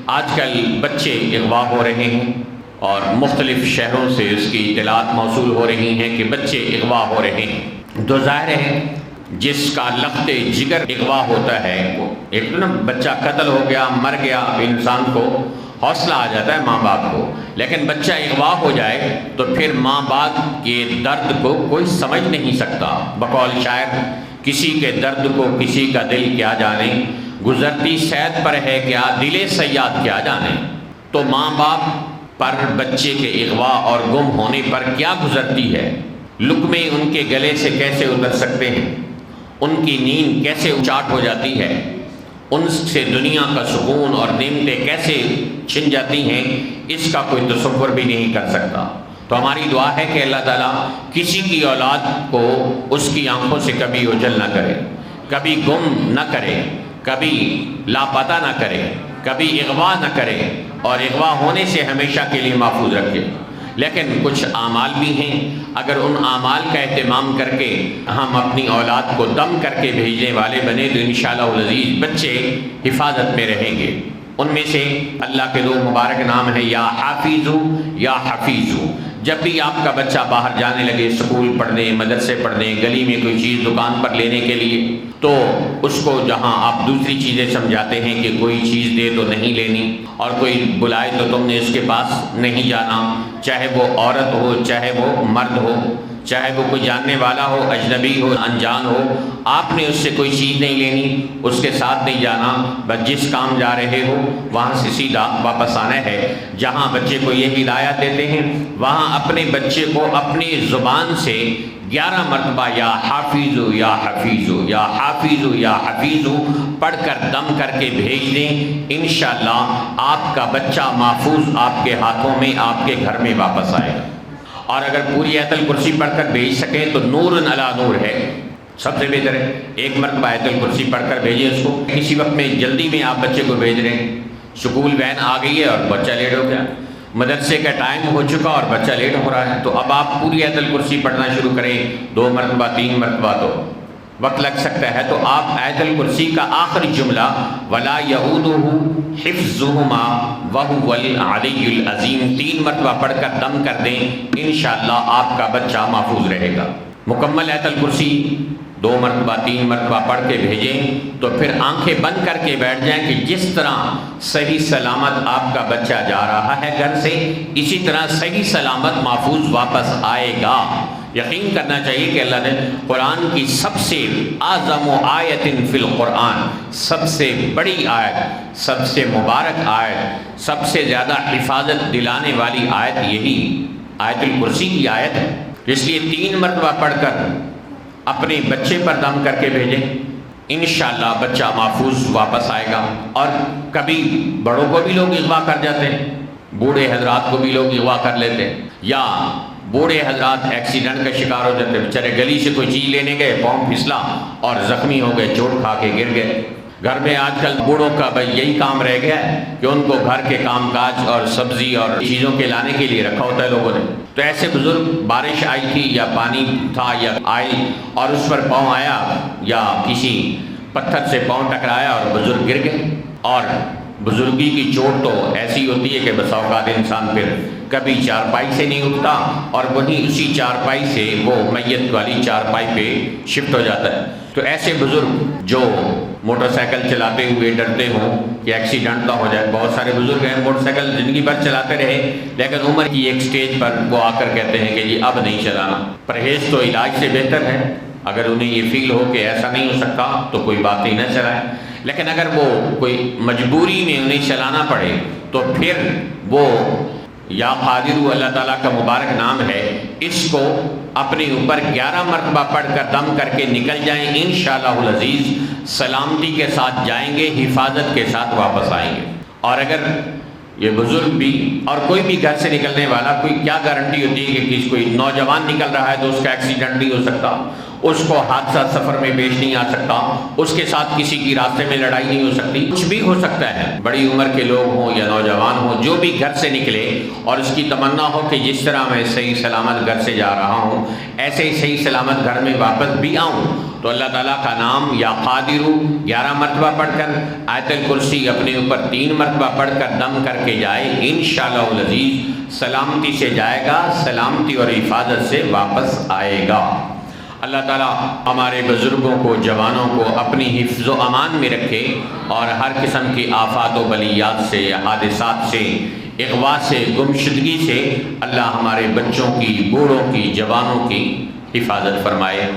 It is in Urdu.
آج کل بچے اغوا ہو رہے ہیں اور مختلف شہروں سے اس کی اطلاعات موصول ہو رہی ہیں کہ بچے اغوا ہو رہے ہیں۔ تو ظاہر ہے جس کا لخت جگر اغوا ہوتا ہے، وہ ایک نا بچہ قتل ہو گیا، مر گیا، انسان کو حوصلہ آ جاتا ہے ماں باپ کو، لیکن بچہ اغوا ہو جائے تو پھر ماں باپ کے درد کو کوئی سمجھ نہیں سکتا۔ بقول شاعر، کسی کے درد کو کسی کا دل کیا جانے، گزرتی صید پر ہے کیا دل صیاد کیا جانے۔ تو ماں باپ پر بچے کے اغوا اور گم ہونے پر کیا گزرتی ہے، لقمے ان کے گلے سے کیسے اتر سکتے ہیں، ان کی نیند کیسے اچاٹ ہو جاتی ہے، ان سے دنیا کا سکون اور نعمتیں کیسے چھن جاتی ہیں، اس کا کوئی تصور بھی نہیں کر سکتا۔ تو ہماری دعا ہے کہ اللہ تعالیٰ کسی کی اولاد کو اس کی آنکھوں سے کبھی اوجھل نہ کرے، کبھی گم نہ کرے، کبھی لاپتہ نہ کرے، کبھی اغوا نہ کرے، اور اغوا ہونے سے ہمیشہ کے لیے محفوظ رکھے۔ لیکن کچھ اعمال بھی ہیں، اگر ان اعمال کا اہتمام کر کے ہم اپنی اولاد کو دم کر کے بھیجنے والے بنے تو انشاءاللہ العزیز بچے حفاظت میں رہیں گے۔ ان میں سے اللہ کے دو مبارک نام ہیں، یا حافظو یا حفیظو۔ جب بھی آپ کا بچہ باہر جانے لگے، اسکول پڑھنے، مدرسے پڑھنے، گلی میں کوئی چیز دکان پر لینے کے لیے، تو اس کو جہاں آپ دوسری چیزیں سمجھاتے ہیں کہ کوئی چیز دے تو نہیں لینی، اور کوئی بلائے تو تم نے اس کے پاس نہیں جانا، چاہے وہ عورت ہو، چاہے وہ مرد ہو، چاہے وہ کوئی جاننے والا ہو، اجنبی ہو، انجان ہو، آپ نے اس سے کوئی چیز نہیں لینی، اس کے ساتھ نہیں جانا، بس جس کام جا رہے ہو وہاں سے سیدھا واپس آنا ہے۔ جہاں بچے کو یہ ہدایت دیتے ہیں وہاں اپنے بچے کو اپنی زبان سے 11 مرتبہ یا حافظو یا حفیظو یا حافظو یا حفیظو پڑھ کر دم کر کے بھیج دیں، انشاءاللہ آپ کا بچہ محفوظ آپ کے ہاتھوں میں آپ کے گھر میں واپس آئے گا۔ اور اگر پوری آیت الکرسی پڑھ کر بھیج سکیں تو نور علی نور ہے، سب سے بہتر ہے۔ ایک مرتبہ آیت الکرسی پڑھ کر بھیجیں اس کو۔ کسی وقت میں جلدی میں آپ بچے کو بھیج رہے ہیں، سکول وین آ گئی ہے اور بچہ لیٹ ہو گیا، مدرسے کا ٹائم ہو چکا اور بچہ لیٹ ہو رہا ہے، تو اب آپ پوری آیت الکرسی پڑھنا شروع کریں 2 مرتبہ 3 مرتبہ تو وقت لگ سکتا ہے۔ تو آپ آیت الکرسی کا آخری جملہ وَلَا يَؤُودُهُ حِفْظُهُمَا وَهُوَ الْعَلِيُّ الْعَظِيمُ 3 مرتبہ پڑھ کر دم کر دیں، انشاءاللہ آپ کا بچہ محفوظ رہے گا۔ مکمل آیت الکرسی 2 مرتبہ 3 مرتبہ پڑھ کے بھیجیں تو پھر آنکھیں بند کر کے بیٹھ جائیں کہ جس طرح صحیح سلامت آپ کا بچہ جا رہا ہے گھر سے، اسی طرح صحیح سلامت محفوظ واپس آئے گا۔ یقین کرنا چاہیے کہ اللہ نے قرآن کی سب سے اعظم آیت فی القرآن، سب سے بڑی آیت، سب سے مبارک آیت، سب سے زیادہ حفاظت دلانے والی آیت یہی آیت الکرسی کی آیت ہے۔ اس لیے 3 مرتبہ پڑھ کر اپنے بچے پر دم کر کے بھیجیں، انشاءاللہ بچہ محفوظ واپس آئے گا۔ اور کبھی بڑوں کو بھی لوگ اغوا کر جاتے ہیں، بوڑھے حضرات کو بھی لوگ اغوا کر لیتے ہیں، یا بوڑھے حضرات ایکسیڈنٹ کا شکار ہو جاتے ہیں، بیچارے گلی سے کوئی چیز لینے گئے، پاؤں پھسلا اور زخمی ہو گئے، چوٹ کھا کے گر گئے۔ گھر میں آج کل بوڑھوں کا بھائی یہی کام رہ گیا ہے کہ ان کو گھر کے کام کاج اور سبزی اور چیزوں کے لانے کے لیے رکھا ہوتا ہے لوگوں نے۔ تو ایسے بزرگ، بارش آئی تھی یا پانی تھا یا آئی اور اس پر پاؤں آیا یا کسی پتھر سے پاؤں ٹکرایا اور بزرگ گر گئے، اور بزرگی کی چوٹ تو ایسی ہوتی ہے کہ بس اوقات انسان پھر کبھی چارپائی سے نہیں اٹھتا، اور وہیں اسی چارپائی سے وہ میت والی چارپائی پہ شفٹ ہو جاتا ہے۔ تو ایسے بزرگ جو موٹر سائیکل چلاتے ہوئے ڈرتے ہوں کہ ایکسیڈنٹ نہ ہو جائے، بہت سارے بزرگ ہیں موٹر سائیکل زندگی بھر چلاتے رہے لیکن عمر کی ایک سٹیج پر وہ آ کر کہتے ہیں کہ جی اب نہیں چلانا۔ پرہیز تو علاج سے بہتر ہے، اگر انہیں یہ فیل ہو کہ ایسا نہیں ہو سکتا تو کوئی بات ہی نہ چلائے، لیکن اگر وہ کوئی مجبوری میں انہیں چلانا پڑے تو پھر وہ یا قادر اللہ تعالیٰ کا مبارک نام ہے، اس کو اپنے اوپر 11 مرتبہ پڑھ کر دم کر کے نکل جائیں، انشاءاللہ العزیز سلامتی کے ساتھ جائیں گے، حفاظت کے ساتھ واپس آئیں گے۔ اور اگر یہ بزرگ بھی اور کوئی بھی گھر سے نکلنے والا، کوئی کیا گارنٹی ہوتی ہے کہ کوئی نوجوان نکل رہا ہے تو اس کا ایکسیڈنٹ نہیں ہو سکتا، اس کو حادثہ سفر میں پیش نہیں آ سکتا، اس کے ساتھ کسی کی راستے میں لڑائی نہیں ہو سکتی، کچھ بھی ہو سکتا ہے، بڑی عمر کے لوگ ہوں یا نوجوان ہوں، جو بھی گھر سے نکلے اور اس کی تمنا ہو کہ جس طرح میں صحیح سلامت گھر سے جا رہا ہوں ایسے ہی صحیح سلامت گھر میں واپس بھی آؤں، تو اللہ تعالیٰ کا نام یا قادر 11 مرتبہ پڑھ کر، آیت الکرسی اپنے اوپر 3 مرتبہ پڑھ کر دم کر کے جائے، انشاءاللہ العزیز سلامتی سے جائے گا، سلامتی اور حفاظت سے واپس آئے گا۔ اللہ تعالیٰ ہمارے بزرگوں کو، جوانوں کو اپنی حفظ و امان میں رکھے اور ہر قسم کی آفات و بلیات سے، حادثات سے، اغوا سے، گمشدگی سے اللہ ہمارے بچوں کی، بوڑھوں کی، جوانوں کی حفاظت فرمائے۔